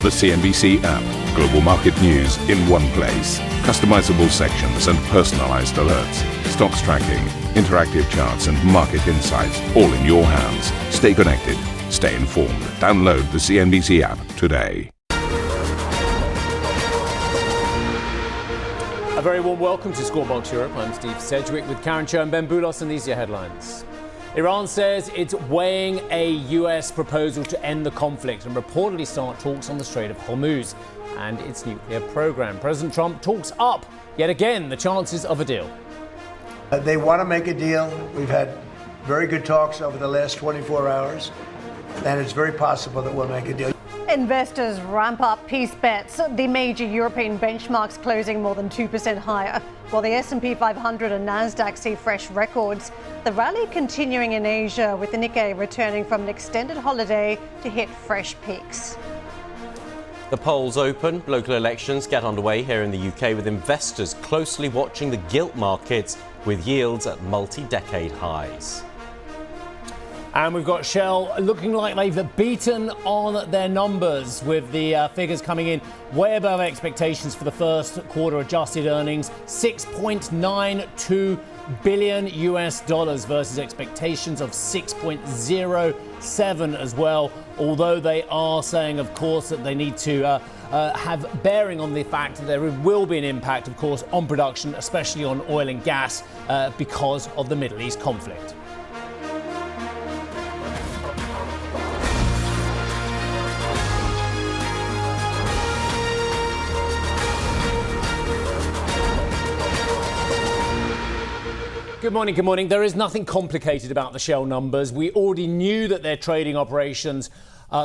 The CNBC app. Global market news in one place. Customizable sections and personalized alerts. Stocks tracking, interactive charts and market insights all in your hands. Stay connected. Stay informed. Download the CNBC app today. A very warm welcome to Scorebox Europe. I'm Steve Sedgwick with Karen Cho and Ben Boulos, and these are your headlines. Iran says it's weighing a US proposal to end the conflict and reportedly start talks on the Strait of Hormuz and its nuclear program. President Trump talks up, yet again, the chances of a deal. They want to make a deal. We've had very good talks over the last 24 hours, and it's very possible that we'll make a deal. Investors ramp up peace bets. The major European benchmarks closing more than 2% higher, while the S&P 500 and Nasdaq see fresh records. The rally continuing in Asia, with the Nikkei returning from an extended holiday to hit fresh peaks. The polls open. Local elections get underway here in the UK, with investors closely watching the gilt markets with yields at multi-decade highs. And we've got Shell looking like they've beaten on their numbers, with the figures coming in way above expectations for the first quarter. Adjusted earnings $6.92 billion versus expectations of 6.07 as well. Although they are saying, of course, that they need to have bearing on the fact that there will be an impact, of course, on production, especially on oil and gas, because of the Middle East conflict. Good morning, good morning. There is nothing complicated about the Shell numbers. We already knew that their trading operations,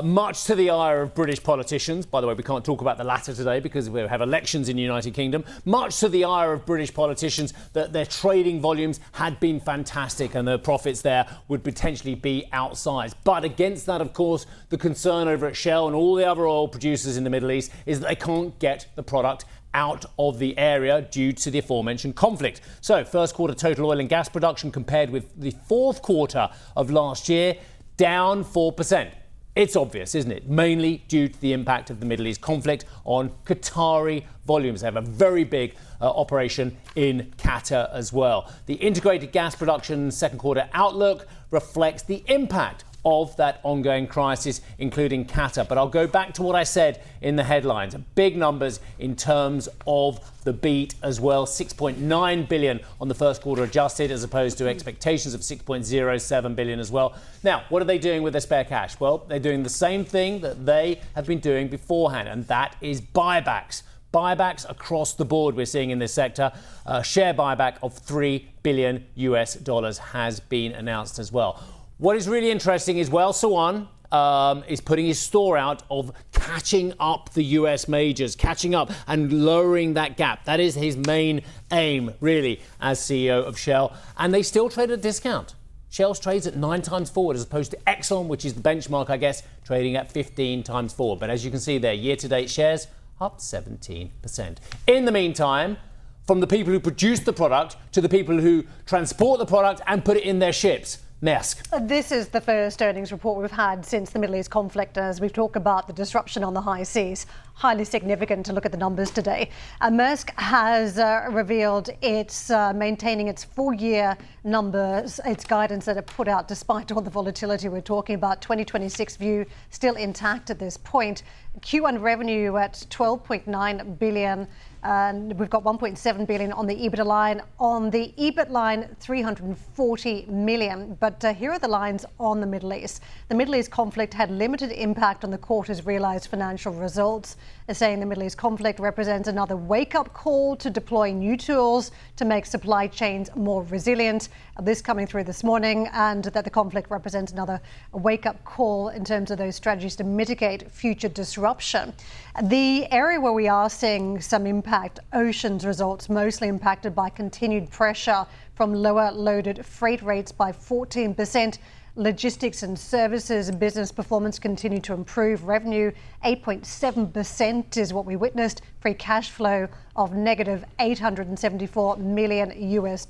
much to the ire of British politicians, by the way, we can't talk about the latter today because we have elections in the United Kingdom, much to the ire of British politicians, that their trading volumes had been fantastic and the profits there would potentially be outsized. But against that, of course, the concern over at Shell and all the other oil producers in the Middle East is that they can't get the product out of the area due to the aforementioned conflict. So first quarter total oil and gas production compared with the fourth quarter of last year, down 4%. It's obvious, isn't it? Mainly due to the impact of the Middle East conflict on Qatari volumes. They have a very big operation in Qatar as well. The integrated gas production second quarter outlook reflects the impact of that ongoing crisis, including Qatar. But I'll go back to what I said in the headlines. Big numbers in terms of the beat as well. 6.9 billion on the first quarter adjusted, as opposed to expectations of 6.07 billion as well. Now, what are they doing with their spare cash? Well, they're doing the same thing that they have been doing beforehand, and that is buybacks. Buybacks across the board we're seeing in this sector. A share buyback of $3 billion has been announced as well. What is really interesting is Welsh and Scottish is putting his store out of catching up the US majors, catching up and lowering that gap. That is his main aim, really, as CEO of Shell. And they still trade at a discount. Shell's trades at 9 times forward, as opposed to Exxon, which is the benchmark, I guess, trading at 15 times forward. But as you can see there, year-to-date shares up 17%. In the meantime, from the people who produce the product to the people who transport the product and put it in their ships, Maersk. This is the first earnings report we've had since the Middle East conflict, as we've talked about the disruption on the high seas. Highly significant to look at the numbers today. Maersk has revealed it's maintaining its full-year numbers, its guidance that it put out despite all the volatility we're talking about. 2026 view still intact at this point. Q1 revenue at 12.9 billion. And we've got 1.7 billion on the EBITDA line. On the EBIT line, 340 million. But here are the lines on the Middle East. The Middle East conflict had limited impact on the quarter's realized financial results. They're saying the Middle East conflict represents another wake-up call to deploy new tools to make supply chains more resilient. This coming through this morning, and that the conflict represents another wake-up call in terms of those strategies to mitigate future disruption. The area where we are seeing some impact, oceans results, mostly impacted by continued pressure from lower loaded freight rates by 14%. Logistics and services business performance continue to improve. Revenue 8.7% is what we witnessed. free cash flow of negative $874 million US.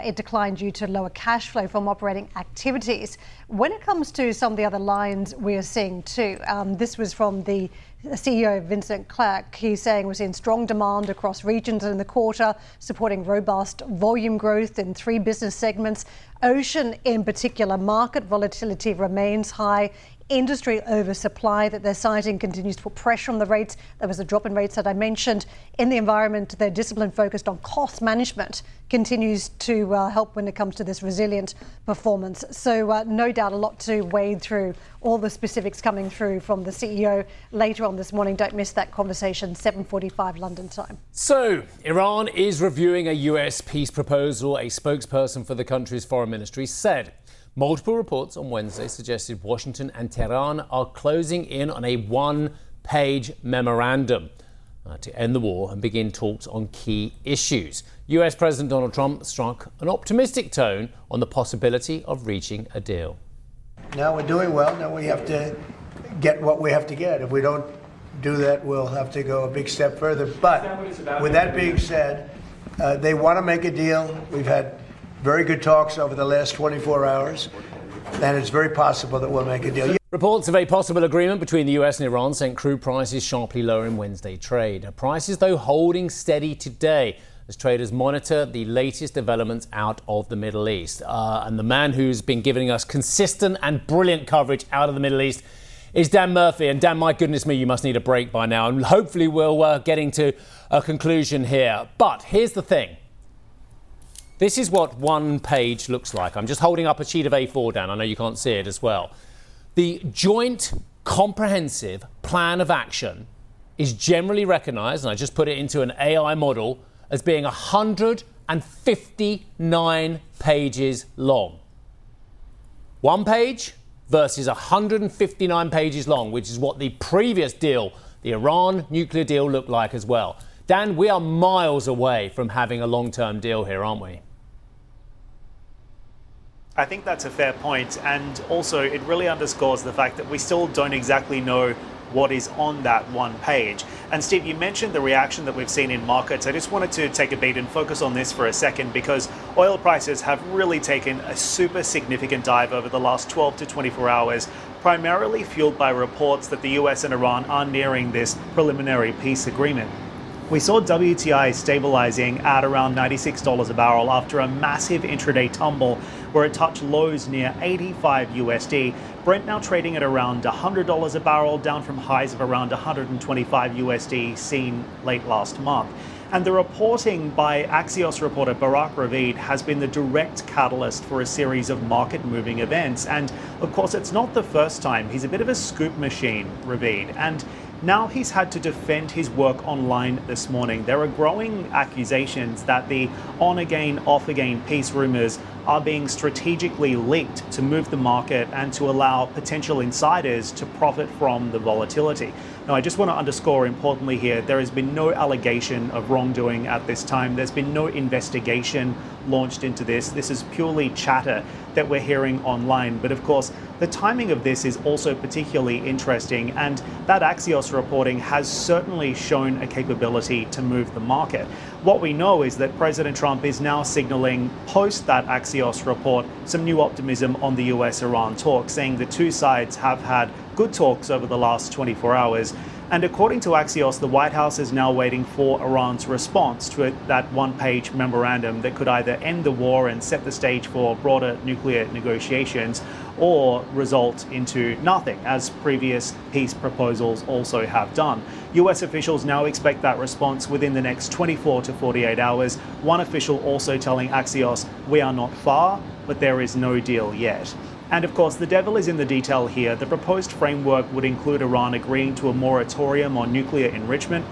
It declined due to lower cash flow from operating activities. When it comes to some of the other lines we're seeing too, this was from the CEO Vincent Clerc. He's saying we're seeing strong demand across regions in the quarter, supporting robust volume growth in 3 business segments. Ocean in particular, market volatility remains high. Industry oversupply that they're citing continues to put pressure on the rates. There was a drop in rates that I mentioned. In the environment, their discipline focused on cost management continues to help when it comes to this resilient performance. So no doubt a lot to wade through, all the specifics coming through from the CEO later on this morning. Don't miss that conversation, 7:45 London time. So Iran is reviewing a US peace proposal. A spokesperson for the country's foreign ministry said multiple reports on Wednesday suggested Washington and Tehran are closing in on a one-page memorandum to end the war and begin talks on key issues. US President Donald Trump struck an optimistic tone on the possibility of reaching a deal. Now we're doing well. Now we have to get what we have to get. If we don't do that, we'll have to go a big step further. But with that being said, they want to make a deal. We've had very good talks over the last 24 hours, and it's very possible that we'll make a deal. Reports of a possible agreement between the US and Iran sent crude prices sharply lower in Wednesday trade. Prices, though, holding steady today as traders monitor the latest developments out of the Middle East. And the man who's been giving us consistent and brilliant coverage out of the Middle East is Dan Murphy. And Dan, my goodness me, you must need a break by now. And hopefully we'll getting to a conclusion here. But here's the thing. This is what one page looks like. I'm just holding up a sheet of A4, Dan. I know you can't see it as well. The Joint Comprehensive Plan of Action is generally recognised, and I just put it into an AI model, as being 159 pages long. One page versus 159 pages long, which is what the previous deal, the Iran nuclear deal, looked like as well. Dan, we are miles away from having a long-term deal here, aren't we? I think that's a fair point, and also it really underscores the fact that we still don't exactly know what is on that one page. And Steve, you mentioned the reaction that we've seen in markets. I just wanted to take a beat and focus on this for a second, because oil prices have really taken a super significant dive over the last 12 to 24 hours, primarily fueled by reports that the US and Iran are nearing this preliminary peace agreement. We saw WTI stabilizing at around $96 a barrel after a massive intraday tumble where it touched lows near 85 USD. Brent now trading at around $100 a barrel, down from highs of around 125 USD seen late last month. And the reporting by Axios reporter Barak Ravid has been the direct catalyst for a series of market-moving events. And of course, it's not the first time. He's a bit of a scoop machine, Ravid. And now he's had to defend his work online this morning. There are growing accusations that the on-again, off-again peace rumors are being strategically leaked to move the market and to allow potential insiders to profit from the volatility. Now, I just want to underscore importantly here, there has been no allegation of wrongdoing at this time. There's been no investigation launched into this. This is purely chatter that we're hearing online. But of course, the timing of this is also particularly interesting, and that Axios reporting has certainly shown a capability to move the market. What we know is that President Trump is now signaling, post that Axios report, some new optimism on the US-Iran talks, saying the two sides have had good talks over the last 24 hours. And according to Axios, the White House is now waiting for Iran's response to that one-page memorandum that could either end the war and set the stage for broader nuclear negotiations, or result into nothing, as previous peace proposals also have done. US officials now expect that response within the next 24 to 48 hours. One official also telling Axios, "We are not far, but there is no deal yet." And of course, the devil is in the detail here. The proposed framework would include Iran agreeing to a moratorium on nuclear enrichment.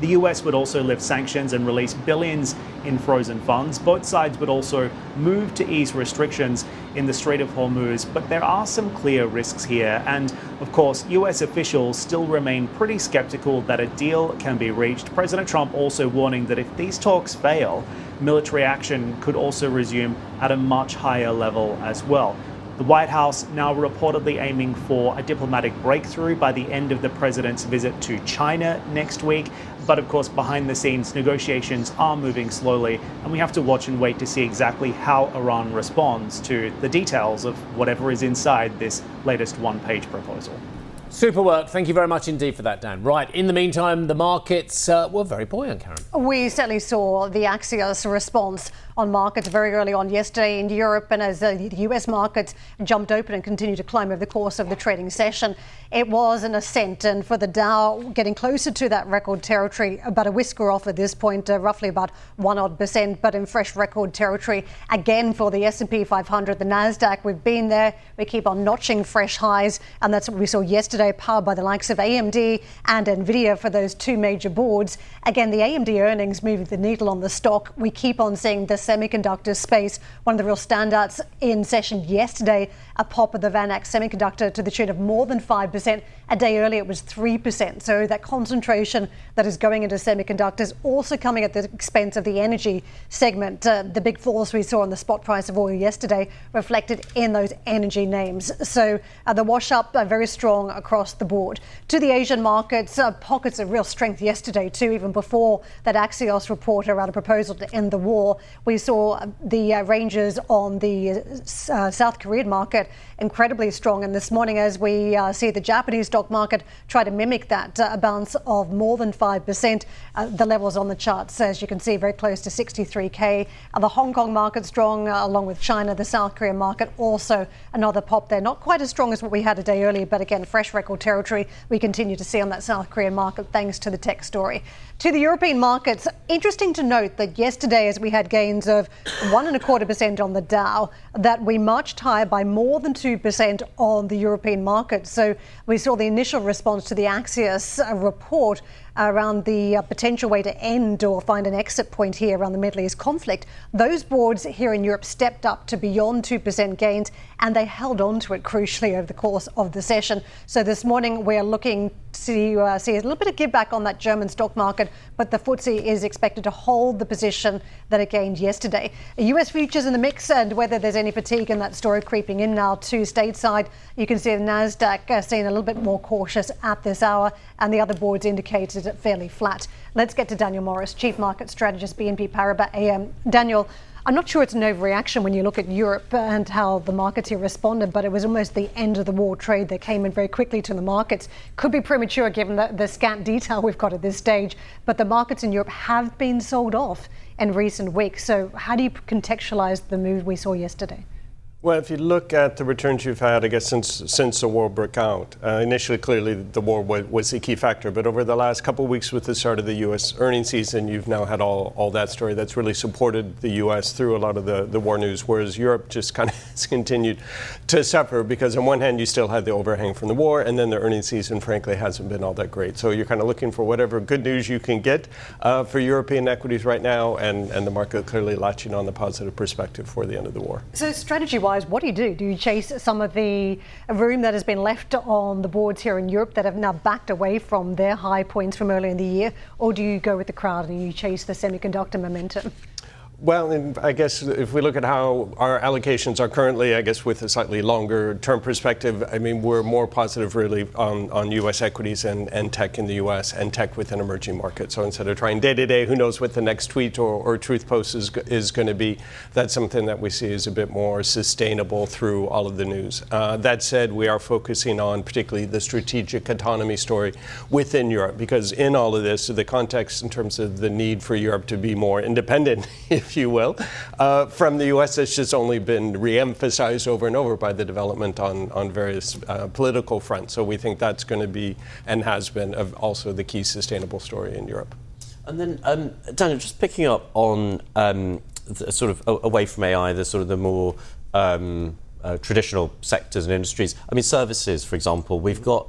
The US would also lift sanctions and release billions in frozen funds. Both sides would also move to ease restrictions in the Strait of Hormuz. But there are some clear risks here. And of course, US officials still remain pretty skeptical that a deal can be reached. President Trump also warning that if these talks fail, military action could also resume at a much higher level as well. The White House now reportedly aiming for a diplomatic breakthrough by the end of the president's visit to China next week. But of course, behind the scenes, negotiations are moving slowly, and we have to watch and wait to see exactly how Iran responds to the details of whatever is inside this latest one-page proposal. Super work. Thank you very much indeed for that, Dan. Right, in the meantime, the markets were very buoyant, Karen. We certainly saw the Axios response on markets very early on yesterday in Europe, and as the US markets jumped open and continued to climb over the course of the trading session, it was an ascent. And for the Dow, getting closer to that record territory, about a whisker off at this point, roughly about 1% but in fresh record territory. Again, for the S&P 500, the Nasdaq, we've been there. We keep on notching fresh highs, and that's what we saw yesterday, powered by the likes of AMD and Nvidia for those two major boards. Again, the AMD earnings moving the needle on the stock. We keep on seeing the semiconductor space, one of the real standouts in session yesterday, a pop of the VanEck semiconductor to the tune of more than 5%. A day earlier, it was 3%. So that concentration that is going into semiconductors also coming at the expense of the energy segment. The big falls we saw on the spot price of oil yesterday reflected in those energy names. So the wash up very strong across the board. To the Asian markets, pockets of real strength yesterday too, even before that Axios report around a proposal to end the war. We saw the ranges on the South Korean market incredibly strong. And this morning, as we see the Japanese stock market try to mimic that, a bounce of more than 5%. The levels on the charts, as you can see, very close to 63K. The Hong Kong market strong, along with China. The South Korean market also another pop there. Not quite as strong as what we had a day earlier, but again, fresh record territory we continue to see on that South Korean market thanks to the tech story. To the European markets, interesting to note that yesterday, as we had gains of 1.25% on the Dow, that we marched higher by more than 2% on the European market. So we saw the initial response to the Axios report around the potential way to end or find an exit point here around the Middle East conflict. Those boards here in Europe stepped up to beyond 2% gains, and they held on to it crucially over the course of the session. So this morning we're looking to see a little bit of give back on that German stock market, but the FTSE is expected to hold the position that it gained yesterday. US futures in the mix, and whether there's any fatigue in that story creeping in now to stateside. You can see the Nasdaq staying a little bit more cautious at this hour, and the other boards indicated it fairly flat. Let's get to Daniel Morris, Chief Market Strategist, BNP Paribas AM. Daniel, I'm not sure it's an overreaction when you look at Europe and how the markets here responded, but it was almost the end of the war trade that came in very quickly to the markets. Could be premature given the scant detail we've got at this stage, but the markets in Europe have been sold off in recent weeks. So how do you contextualize the move we saw yesterday? Well, if you look at the returns you've had, I guess, since the war broke out, initially, clearly, the war was the key factor. But over the last couple of weeks with the start of the U.S. earnings season, you've now had all that story that's really supported the U.S. through a lot of the war news, whereas Europe just kind of has continued to suffer because on one hand, you still had the overhang from the war, and then the earnings season, frankly, hasn't been all that great. So you're kind of looking for whatever good news you can get for European equities right now, and the market clearly latching on the positive perspective for the end of the war. So strategy-wise, what do you do? Do you chase some of the room that has been left on the boards here in Europe that have now backed away from their high points from earlier in the year? Or do you go with the crowd and you chase the semiconductor momentum? Well, I guess if we look at how our allocations are currently, I guess with a slightly longer term perspective, I mean, we're more positive really on U.S. equities and tech in the U.S. and tech within emerging markets. So instead of trying day to day, who knows what the next tweet or truth post is going to be, that's something that we see is a bit more sustainable through all of the news. That said, we are focusing on particularly the strategic autonomy story within Europe, because in all of this, the context in terms of the need for Europe to be more independent, if you will, from the U.S. has just only been re-emphasized over and over by the development on various political fronts. So we think that's going to be, and has been, also the key sustainable story in Europe. And then, Daniel, just picking up on sort of away from AI, the sort of the more traditional sectors and industries. I mean, services, for example, we've got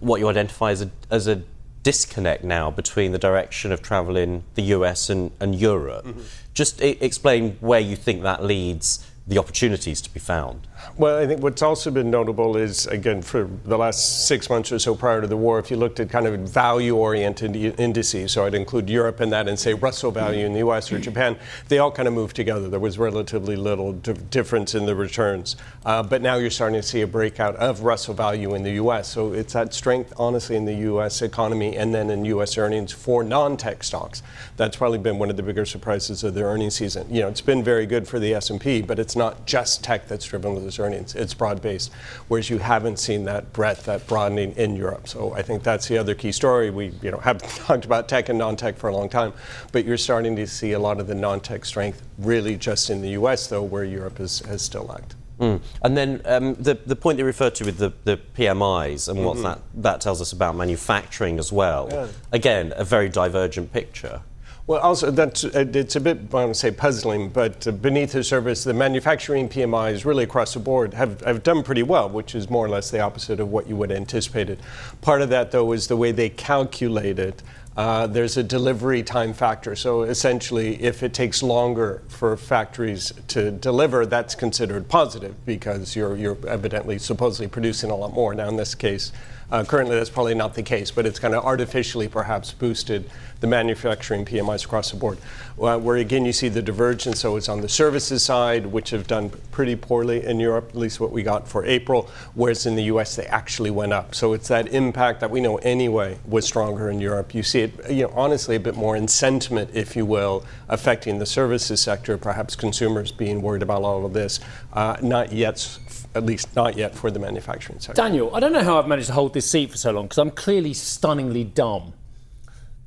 what you identify as a disconnect now between the direction of travel in the US and Europe. Mm-hmm. Just explain where you think that leads the opportunities to be found? Well, I think what's also been notable is, again, for the last 6 months or so prior to the war, if you looked at kind of value-oriented indices, so I'd include Europe in that and say Russell value in the US or Japan, they all kind of moved together. There was relatively little difference in the returns. But now you're starting to see a breakout of Russell value in the US. So it's that strength, honestly, in the US economy and then in US earnings for non-tech stocks. That's probably been one of the bigger surprises of the earnings season. You know, it's been very good for the S&P, but it's not just tech that's driven those earnings. It's broad-based, whereas you haven't seen that breadth, that broadening in Europe. So I think that's the other key story. We have talked about tech and non-tech for a long time, but you're starting to see a lot of the non-tech strength really just in the US, though, where Europe has still lagged. And then the point you referred to with the PMIs and what that tells us about manufacturing as well. Yeah. Again, a very divergent picture. Well, also, it's a bit, I want to say, puzzling, but beneath the surface, the manufacturing PMIs really across the board have done pretty well, which is more or less the opposite of what you would have anticipated. Part of that, though, is the way they calculate it. There's a delivery time factor. So essentially, if it takes longer for factories to deliver, that's considered positive because you're evidently supposedly producing a lot more. Now, in this case, currently that's probably not the case, but it's kind of artificially perhaps boosted the manufacturing PMIs across the board. Where again you see the divergence, so it's on the services side, which have done pretty poorly in Europe, at least what we got for April, whereas in the US they actually went up. So it's that impact that we know anyway was stronger in Europe. You see it, honestly, a bit more in sentiment, if you will, affecting the services sector, perhaps consumers being worried about all of this. Not yet, at least not yet for the manufacturing sector. Daniel, I don't know how I've managed to hold this seat for so long because I'm clearly stunningly dumb.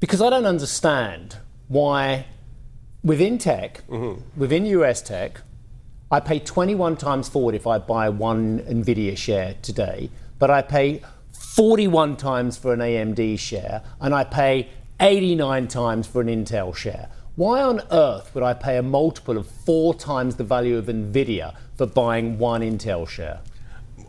Because I don't understand why within tech, within US tech, I pay 21 times forward if I buy one NVIDIA share today, but I pay 41 times for an AMD share, and I pay 89 times for an Intel share. Why on earth would I pay a multiple of 4 times the value of NVIDIA for buying one Intel share?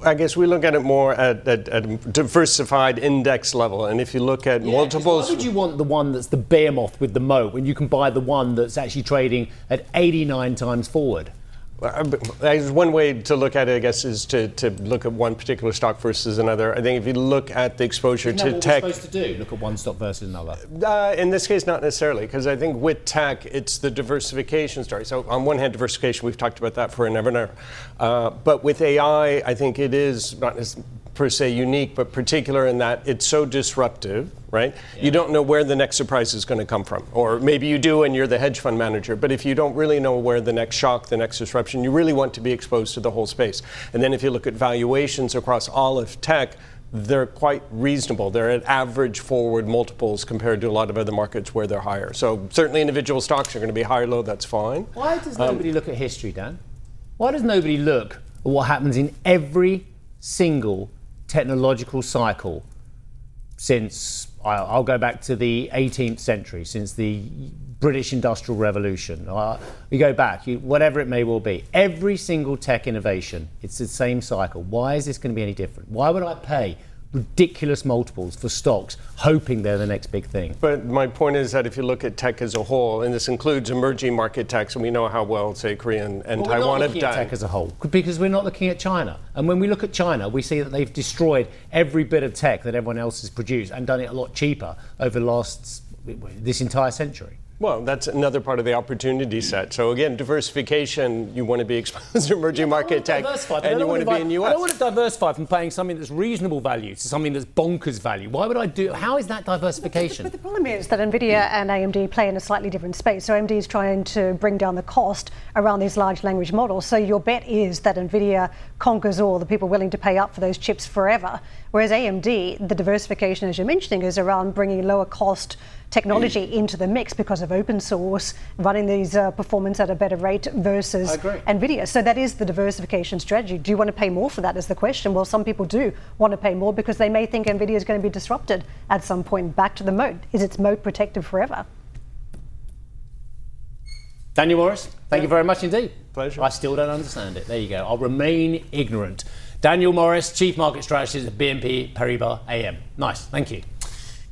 I guess we look at it more at a diversified index level. And if you look at multiples... Why would you want the one that's the behemoth with the moat when you can buy the one that's actually trading at 89 times forward? One way to look at it, I guess, is to look at one particular stock versus another. I think if you look at the exposure to tech... Isn't that what we're supposed to do, look at one stock versus another? In this case, not necessarily, because I think with tech, it's the diversification story. So on one hand, diversification, we've talked about that for an ever. But with AI, I think it is not per se unique, but particular in that it's so disruptive, right? Yeah. You don't know where the next surprise is going to come from. Or maybe you do and you're the hedge fund manager, but if you don't really know where the next shock, the next disruption, you really want to be exposed to the whole space. And then if you look at valuations across all of tech, they're quite reasonable. They're at average forward multiples compared to a lot of other markets where they're higher. So certainly individual stocks are going to be high or low, that's fine. Why does nobody look at history, Dan? Why does nobody look at what happens in every single technological cycle since, I'll go back to the 18th century, since the British Industrial Revolution. You go back, whatever it may well be. Every single tech innovation, it's the same cycle. Why is this going to be any different? Why would I pay ridiculous multiples for stocks, hoping they're the next big thing? But my point is that if you look at tech as a whole, and this includes emerging market techs, and we know how well, say, Korea and Taiwan have done. We're not looking at tech as a whole, because we're not looking at China. And when we look at China, we see that they've destroyed every bit of tech that everyone else has produced and done it a lot cheaper over this entire century. Well, that's another part of the opportunity set. So again, diversification, you want to be exposed to emerging market tech, and you want to be in US. I don't want to diversify from paying something that's reasonable value to something that's bonkers value. Why would I do? How is that diversification? But the problem is that NVIDIA and AMD play in a slightly different space. So AMD is trying to bring down the cost around these large language models. So your bet is that NVIDIA conquers all, the people willing to pay up for those chips forever. Whereas AMD, the diversification, as you're mentioning, is around bringing lower cost technology into the mix because of open source, running these performance at a better rate versus NVIDIA. So that is the diversification strategy. Do you want to pay more for that is the question. Well, some people do want to pay more because they may think NVIDIA is going to be disrupted at some point. Back to the moat. Is its moat protected forever? Daniel Morris, thank you very much indeed. Pleasure. I still don't understand it. There you go. I'll remain ignorant. Daniel Morris, Chief Market Strategist at BNP Paribas AM. Nice, thank you.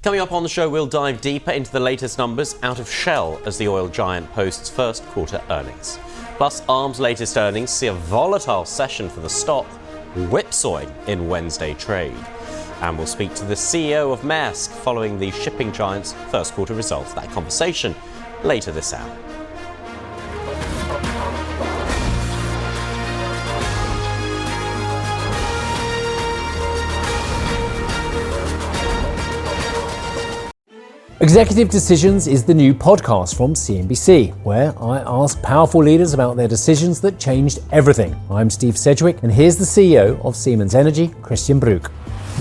Coming up on the show, we'll dive deeper into the latest numbers out of Shell as the oil giant posts first quarter earnings. Plus, Arm's latest earnings see a volatile session for the stock, whipsawing in Wednesday trade. And we'll speak to the CEO of Maersk following the shipping giant's first quarter results. That conversation later this hour. Executive Decisions is the new podcast from CNBC, where I ask powerful leaders about their decisions that changed everything. I'm Steve Sedgwick, and here's the CEO of Siemens Energy, Christian Bruch.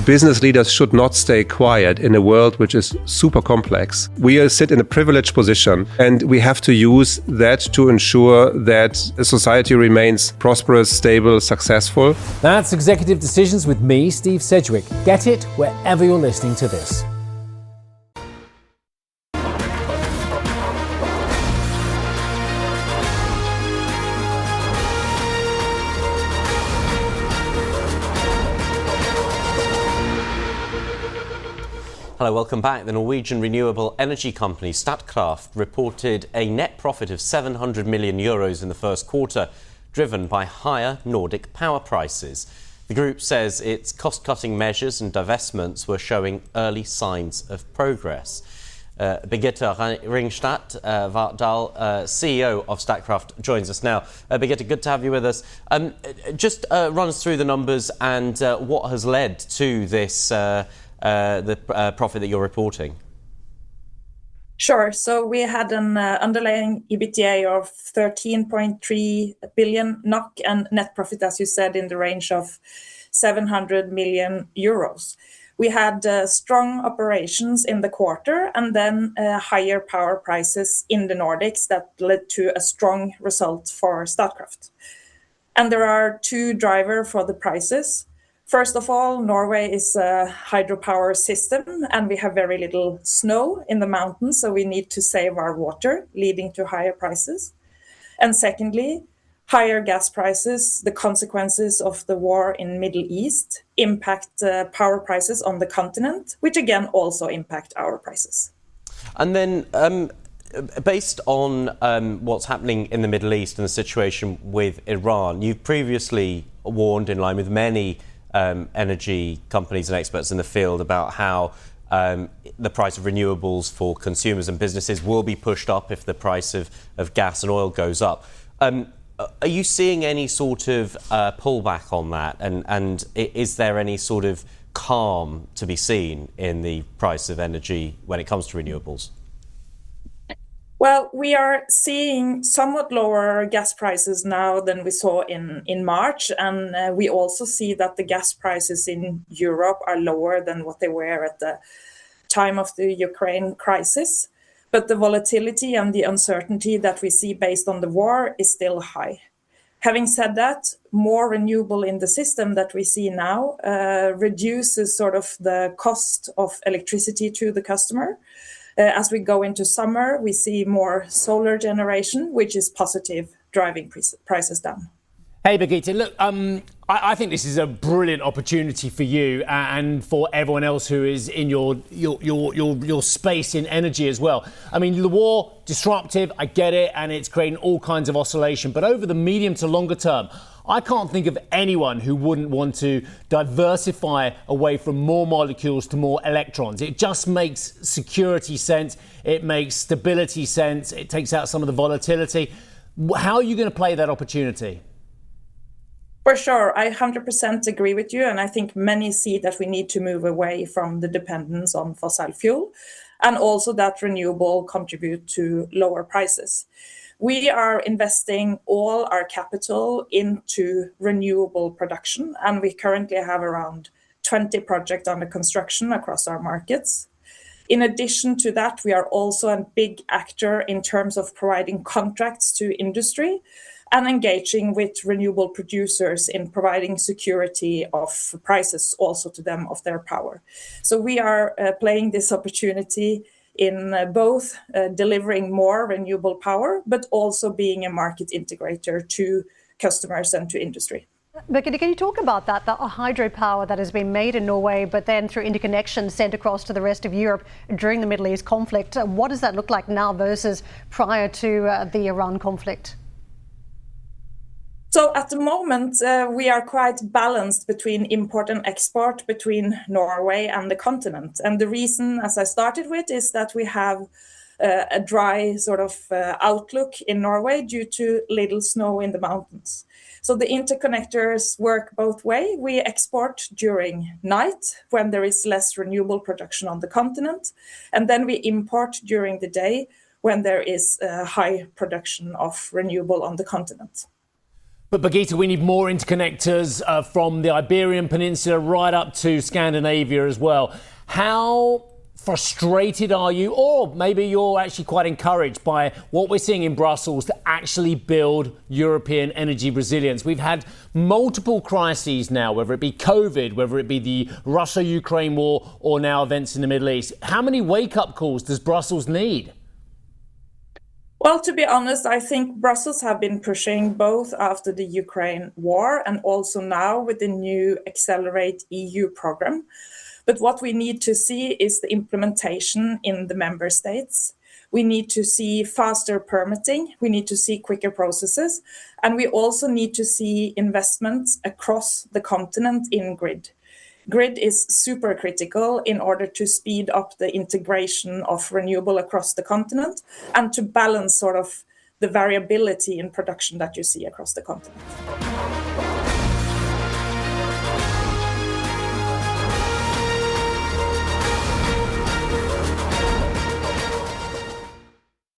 Business leaders should not stay quiet in a world which is super complex. We sit in a privileged position, and we have to use that to ensure that a society remains prosperous, stable, successful. That's Executive Decisions with me, Steve Sedgwick. Get it wherever you're listening to this. Hello, welcome back. The Norwegian renewable energy company Statkraft reported a net profit of 700 million euros in the first quarter, driven by higher Nordic power prices. The group says its cost-cutting measures and divestments were showing early signs of progress. Birgitte Ringstad Vartdal, CEO of Statkraft, joins us now. Birgitte, good to have you with us. Just run us through the numbers and what has led to this profit that you're reporting. Sure. So we had an underlying EBITDA of 13.3 billion NOK and net profit, as you said, in the range of 700 million euros. We had strong operations in the quarter and then higher power prices in the Nordics that led to a strong result for Statkraft. And there are two drivers for the prices. First of all, Norway is a hydropower system and we have very little snow in the mountains, so we need to save our water, leading to higher prices. And secondly, higher gas prices, the consequences of the war in Middle East, impact power prices on the continent, which again also impact our prices. And then based on what's happening in the Middle East and the situation with Iran, you've previously warned, in line with many energy companies and experts in the field, about how the price of renewables for consumers and businesses will be pushed up if the price of gas and oil goes up. Are you seeing any sort of pullback on that? And is there any sort of calm to be seen in the price of energy when it comes to renewables? Well, we are seeing somewhat lower gas prices now than we saw in March. And we also see that the gas prices in Europe are lower than what they were at the time of the Ukraine crisis. But the volatility and the uncertainty that we see based on the war is still high. Having said that, more renewable in the system that we see now reduces sort of the cost of electricity to the customer. As we go into summer, we see more solar generation, which is positive, driving prices down. Hey, Birgitte, look, I think this is a brilliant opportunity for you and for everyone else who is in your space in energy as well. I mean, the war, disruptive, I get it, and it's creating all kinds of oscillation. But over the medium to longer term, I can't think of anyone who wouldn't want to diversify away from more molecules to more electrons. It just makes security sense. It makes stability sense. It takes out some of the volatility. How are you going to play that opportunity? For sure, I 100% agree with you. And I think many see that we need to move away from the dependence on fossil fuel and also that renewable contribute to lower prices. We are investing all our capital into renewable production, and we currently have around 20 projects under construction across our markets. In addition to that, we are also a big actor in terms of providing contracts to industry and engaging with renewable producers in providing security of prices also to them of their power. So we are playing this opportunity in both delivering more renewable power, but also being a market integrator to customers and to industry. But can you talk about that, the hydropower that has been made in Norway, but then through interconnection sent across to the rest of Europe during the Middle East conflict? What does that look like now versus prior to the Iran conflict? So at the moment, we are quite balanced between import and export between Norway and the continent. And the reason, as I started with, is that we have a dry sort of outlook in Norway due to little snow in the mountains. So the interconnectors work both ways. We export during night when there is less renewable production on the continent, and then we import during the day when there is high production of renewable on the continent. But Birgitte, we need more interconnectors from the Iberian Peninsula right up to Scandinavia as well. How frustrated are you, or maybe you're actually quite encouraged by what we're seeing in Brussels to actually build European energy resilience? We've had multiple crises now, whether it be COVID, whether it be the Russia-Ukraine war, or now events in the Middle East. How many wake-up calls does Brussels need? Well, to be honest, I think Brussels have been pushing both after the Ukraine war and also now with the new Accelerate EU program. But what we need to see is the implementation in the member states. We need to see faster permitting. We need to see quicker processes. And we also need to see investments across the continent in grid. Grid is super critical in order to speed up the integration of renewable across the continent and to balance sort of the variability in production that you see across the continent.